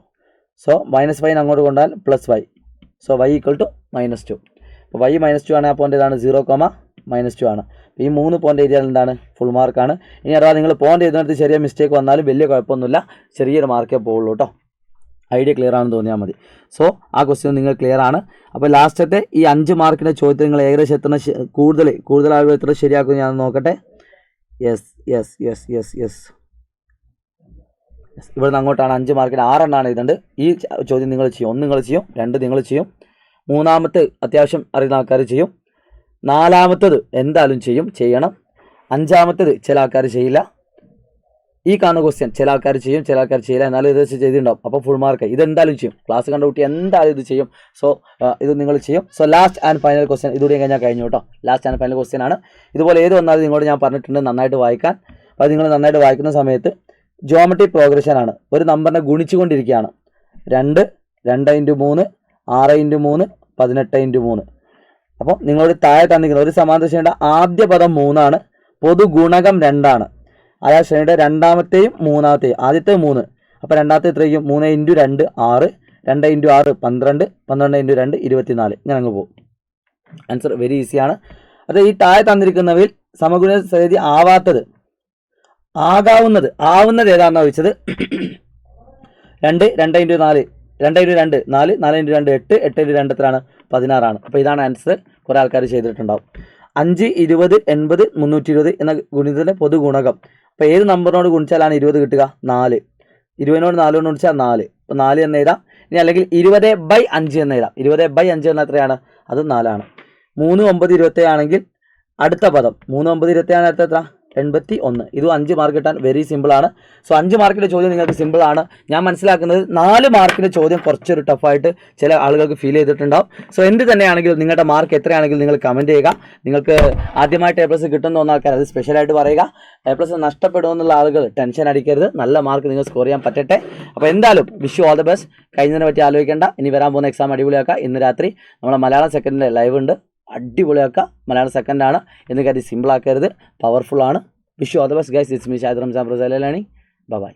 സോ -y അങ്ങോട്ട് കൊണ്ടാൽ +y. So y = -2. അപ്പോൾ y - 2 ആണ്. ആ പോയിന്റ് ഏതാണ്? 0, -2 ആണ്. ഈ 3 പോയിന്റ് എഴുതിയാൽ എന്താണ് ഫുൾ മാർക്കാണ്. ഇനി അഥവാ നിങ്ങൾ പോയിന്റ് എഴുതുന്നിടത്ത് ചെറിയ മിസ്റ്റേക്ക് വന്നാലും വലിയ കുഴപ്പമൊന്നുമില്ല, ചെറിയൊരു മാർക്കേ പോവുള്ളൂ കേട്ടോ. ഐഡിയ ക്ലിയർ ആണെന്ന് തോന്നിയാൽ മതി. സോ ആ ക്വസ്റ്റ്യൻ നിങ്ങൾ ക്ലിയർ ആണ്. അപ്പോൾ ലാസ്റ്റത്തെ ഈ 5 മാർക്കിൻ്റെ ചോദ്യത്തിൽ നിങ്ങൾ ഏകദേശം എത്ര കൂടുതൽ ആളുകൾ എത്ര ശരിയാക്കും ഞാൻ നോക്കട്ടെ. യെസ് ഇവിടുന്ന് അങ്ങോട്ടാണ് 5 മാർക്കിന് 6 എണ്ണമാണ് എഴുതേണ്ടത്. ഈ ചോദ്യം നിങ്ങൾ ചെയ്യും. 1 നിങ്ങൾ ചെയ്യും, 2 നിങ്ങൾ ചെയ്യും, 3-ാമത്തെ അത്യാവശ്യം അറിയുന്ന ആൾക്കാർ ചെയ്യും, 4-ാമത്തത് എന്തായാലും ചെയ്യണം, 5-ാമത്തത് ചില ആൾക്കാർ ചെയ്യില്ല. ഈ കാണുന്ന ക്വസ്റ്റ്യൻ ചില ആൾക്കാർ ചെയ്യും, ചില ആൾക്കാർ ചെയ്യില്ല. എന്നാലും ഇത് ചെയ്തിട്ടുണ്ടാവും. അപ്പോൾ ഫുൾ മാർക്ക് ഇതെന്തായാലും ചെയ്യും. ക്ലാസ് കണ്ട കുട്ടി എന്തായാലും ഇത് ചെയ്യും. സോ ഇത് നിങ്ങൾ ചെയ്യും. So last and final question ഇതുകൂടി കഴിഞ്ഞാൽ കഴിഞ്ഞു കേട്ടോ. ലാസ്റ്റ് ആൻഡ് ഫൈനൽ ക്വസ്റ്റ്യൻ ആണ്. ഇതുപോലെ ഏത് വന്നാലും നിങ്ങളോട് ഞാൻ പറഞ്ഞിട്ടുണ്ട് നന്നായിട്ട് വായിക്കാൻ. അപ്പോൾ നിങ്ങൾ നന്നായിട്ട് വായിക്കുന്ന സമയത്ത് ജോമെട്രി പ്രോഗ്രഷൻ ആണ്. ഒരു നമ്പറിനെ ഗുണിച്ചുകൊണ്ടിരിക്കുകയാണ്. 2, 2×3, 6×3, 18×3. അപ്പോൾ നിങ്ങളോട് താഴെ തന്നിരിക്കുന്നത് ഒരു സമാന്തര ശ്രേണിയുടെ ആദ്യ പദം 3 ആണ്, പൊതു ഗുണകം 2 ആണ്. അതായത് ശ്രേണിയുടെ 2-ാമത്തെയും 3-ാമത്തെയും ആദ്യത്തെ 3, അപ്പോൾ 2-ാമത്തെ എത്രയും 3×2 6, 2×6 12, 12×2 24. ഇങ്ങനെ അങ്ങ് പോകും. ആൻസർ വെരി ഈസിയാണ്. അത് ഈ താഴെ തന്നിരിക്കുന്നവയിൽ സമഗുണ ശ്രേണി ആവുന്നത് ഏതാണെന്നാണ് ചോദിച്ചത്. 2, 2×4, 2×2 4, 4×2 8, 8×2 എത്രയാണ് 16 ആണ്. അപ്പോൾ ഇതാണ് ആൻസർ. കുറേ ആൾക്കാർ ചെയ്തിട്ടുണ്ടാവും. 5, 20, 80, 320 എന്ന ഗുണിതത്തിൻ്റെ പൊതു ഗുണകം. അപ്പോൾ ഏത് നമ്പറിനോട് ഗുണിച്ചാലാണ് 20 കിട്ടുക? 4. 20നോട് 4 കൊണ്ട് ഗുണിച്ചാൽ 4. അപ്പോൾ 4 എന്ന് എഴുതാം. ഇനി അല്ലെങ്കിൽ 20/5 എന്ന് എഴുതാം. 20/5 എന്ന എത്രയാണ്? അത് 4 ആണ്. 3, 9, 27 ആണെങ്കിൽ അടുത്ത പദം 3, 9, 27 അടുത്ത എത്ര? 81. ഇത് 5 മാർക്ക് കിട്ടാൻ വെരി സിമ്പിൾ ആണ്. സോ 5 മാർക്കിൻ്റെ ചോദ്യം നിങ്ങൾക്ക് സിമ്പിൾ ആണ്. ഞാൻ മനസ്സിലാക്കുന്നത് 4 മാർക്കിൻ്റെ ചോദ്യം കുറച്ചൊരു ടഫായിട്ട് ചില ആളുകൾക്ക് ഫീൽ ചെയ്തിട്ടുണ്ടാവും. സോ എന്ത് തന്നെയാണെങ്കിലും നിങ്ങളുടെ മാർക്ക് എത്രയാണെങ്കിലും നിങ്ങൾ കമൻറ്റ് ചെയ്യുക. നിങ്ങൾക്ക് ആദ്യമായിട്ട് A+ കിട്ടുന്ന ആൾക്കാർ അത് സ്പെഷ്യലായിട്ട് പറയുക. A+ നഷ്ടപ്പെടുമെന്നുള്ള ആളുകൾ ടെൻഷൻ അടിക്കരുത്. നല്ല മാർക്ക് നിങ്ങൾ സ്കോർ ചെയ്യാൻ പറ്റട്ടെ. അപ്പോൾ എന്തായാലും wish you all the best. കഴിഞ്ഞതിനെ പറ്റി ആലോചിക്കേണ്ട. ഇനി വരാൻ പോകുന്ന എക്സാം അടിപൊളിയാക്കുക. ഇന്ന് രാത്രി നമ്മളെ മലയാളം സെക്കൻഡിൻ്റെ ലൈവ് ഉണ്ട്. അടിപൊളിയാക്കുക. മലയാളം സെക്കൻഡാണ് എന്ന് കരുതി സിമ്പിൾ ആക്കരുത്. പവർഫുൾ ആണ്. Wish you all the best guys. It's me Shahid Ramzan. Bye bye.